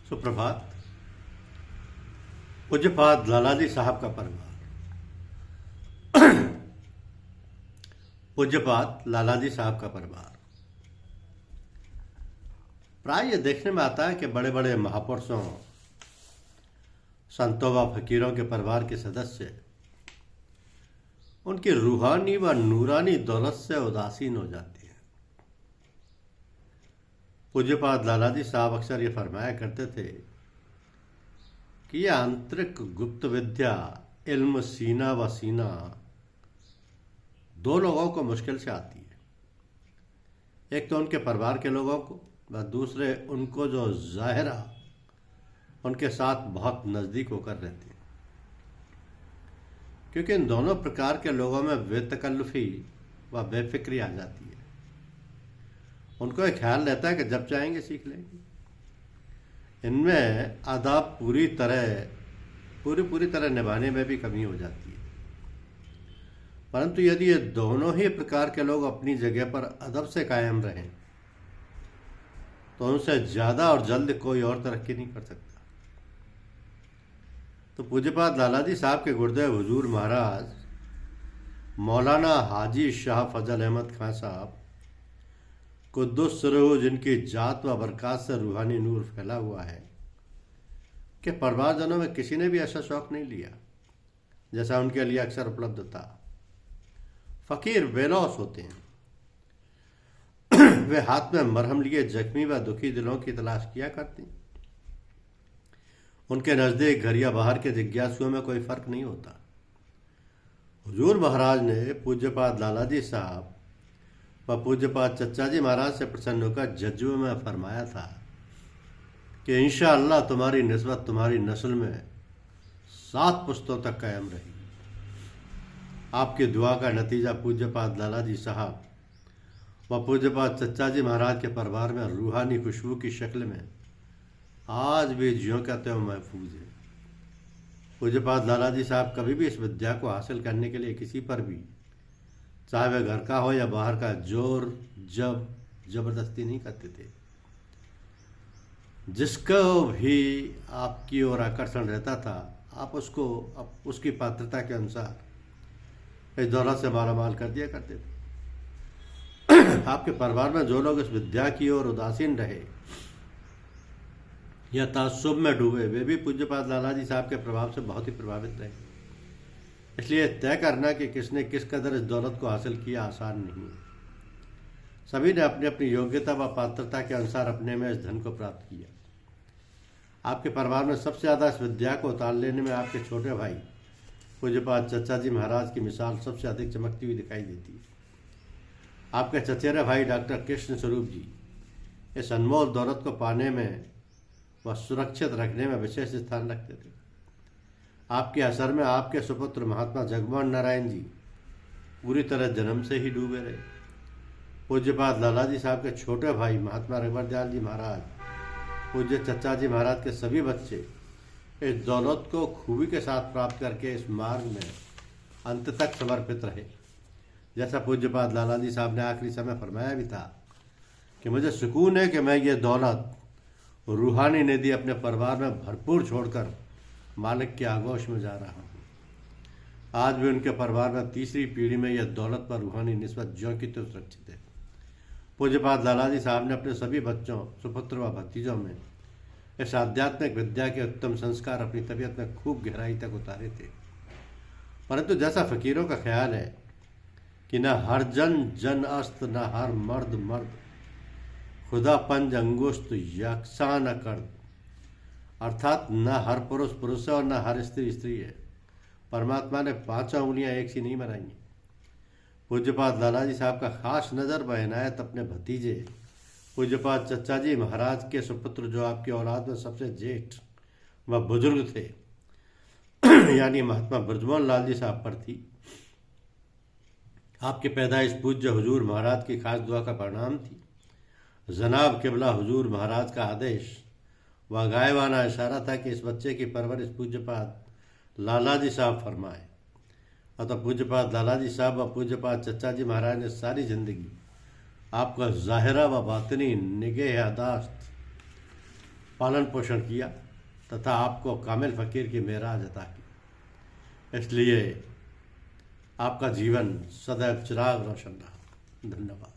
सुप्रभात। पूज्यपाद लालाजी साहब का परिवार। पूज्यपाद लालाजी साहब का परिवार प्राय यह देखने में आता है कि बड़े बड़े महापुरुषों, संतों व फकीरों के परिवार के सदस्य उनकी रूहानी व नूरानी दौलत से उदासीन हो जाती हैं। पूज्यपाद लालाजी साहब अक्सर ये फरमाया करते थे कि यह आंतरिक गुप्त विद्या इल्म सीना व सीना दो लोगों को मुश्किल से आती है। एक तो उनके परिवार के लोगों को व दूसरे उनको जो ज़ाहिरा उनके साथ बहुत नज़दीक होकर रहते हैं, क्योंकि इन दोनों प्रकार के लोगों में बेतकल्लुफ़ी व बेफिक्री आ जाती है। उनको एक ख्याल रहता है कि जब चाहेंगे सीख लेंगे। इनमें आदाब पूरी तरह निभाने में भी कमी हो जाती है। परंतु यदि ये दोनों ही प्रकार के लोग अपनी जगह पर अदब से कायम रहें तो उनसे ज़्यादा और जल्द कोई और तरक्की नहीं कर सकता। तो पूज्यपाद लालाजी साहब के गुरुदेव हुजूर महाराज मौलाना हाजी शाह फजल अहमद खां साहब कुद्दुस सिरहु, जिनकी जात व बरकत से रूहानी नूर फैला हुआ है, कि परिवारजनों में किसी ने भी ऐसा शौक नहीं लिया जैसा उनके लिए अक्सर उपलब्ध था। फकीर बेलौस होते हैं। वे हाथ में मरहम लिए जख्मी व दुखी दिलों की तलाश किया करते हैं। उनके नज़दीक घर या बाहर के जिज्ञासुओं में कोई फर्क नहीं होता। हुजूर महाराज ने पूज्यपाद लालाजी साहब व पूज्यपाद चच्चा जी महाराज से प्रसन्न होकर जज्बे में फरमाया था कि इंशाअल्लाह तुम्हारी निस्बत तुम्हारी नस्ल में 7 पुश्तों तक कायम रहेगी। आपकी दुआ का नतीजा पूज्यपाद लालाजी साहब व पूज्यपाद चच्चा जी महाराज के परिवार में रूहानी खुशबू की शक्ल में आज भी ज्यों का त्यों महफूज है। पूज्यपाद लालाजी साहब कभी भी इस विद्या को हासिल करने के लिए किसी पर भी, चाहे वह घर का हो या बाहर का, जोर जबरदस्ती नहीं करते थे। जिसको भी आपकी ओर आकर्षण रहता था, आप उसको उसकी पात्रता के अनुसार इस दौलत से मालामाल कर दिया करते थे। आपके परिवार में जो लोग इस विद्या की ओर उदासीन रहे या तासुब में डूबे, वे भी पूज्यपाद लालाजी साहब के प्रभाव से बहुत ही प्रभावित रहे। इसलिए तय करना कि किसने किस कदर इस दौलत को हासिल किया आसान नहीं है। सभी ने अपनी अपनी योग्यता व पात्रता के अनुसार अपने में इस धन को प्राप्त किया। आपके परिवार में सबसे ज़्यादा इस विद्या को उतार लेने में आपके छोटे भाई पूज्यपाद चच्चा जी महाराज की मिसाल सबसे अधिक चमकती हुई दिखाई देती है। आपके चचेरे भाई डॉक्टर कृष्ण स्वरूप जी इस अनमोल दौलत को पाने में व सुरक्षित रखने में विशेष स्थान रखते थे। आपके असर में आपके सुपुत्र महात्मा जगमोहन नारायण जी पूरी तरह जन्म से ही डूबे रहे। पूज्यपाद लालाजी साहब के छोटे भाई महात्मा रघुवर दयाल जी महाराज, पूज्य चच्चा जी महाराज के सभी बच्चे इस दौलत को खूबी के साथ प्राप्त करके इस मार्ग में अंत तक समर्पित रहे। जैसा पूज्यपाद लालाजी साहब ने आखिरी समय फरमाया भी था कि मुझे सुकून है कि मैं ये दौलत रूहानी निधि अपने परिवार में भरपूर छोड़कर मालिक के आगोश में जा रहा हूँ। आज भी उनके परिवार में तीसरी पीढ़ी में यह दौलत पर रूहानी निस्बत ज्यों की त्यों सुरक्षित है। पूज्यपाद लालाजी साहब ने अपने सभी बच्चों, सुपुत्र व भतीजों में इस आध्यात्मिक विद्या के उत्तम संस्कार अपनी तबीयत में खूब गहराई तक उतारे थे। परंतु जैसा फकीरों का ख्याल है कि न हर जन अस्त, न हर मर्द खुदा पंज अंगुष्ठ यकसा न कर, अर्थात न हर पुरुष है और न हर स्त्री है। परमात्मा ने 5 उंगलियां एक सी नहीं बनाई। पूज्यपाद लालाजी साहब का खास नज़र व इनायत अपने भतीजे पूज्यपाद चच्चा जी महाराज के सुपुत्र, जो आपकी औलाद में सबसे जेठ व बुजुर्ग थे, यानी महात्मा ब्रजमोहन लाल जी साहब पर थी। आपकी पैदाइश पूज्य हुजूर महाराज की खास दुआ का परिणाम थी। जनाब किबला हुजूर महाराज का आदेश व गायबाना इशारा था कि इस बच्चे की परवरिश पूज्यपाद लालाजी साहब फरमाए। अतः पूज्यपाद लालाजी साहब व पूज्यपाद चच्चा जी महाराज ने सारी जिंदगी आपका ज़ाहिरा व बातिनी निगह यादाश्त पालन पोषण किया तथा आपको कामिल फ़कीर की मेराज अता की। इसलिए आपका जीवन सदैव चिराग रोशन रहा। धन्यवाद।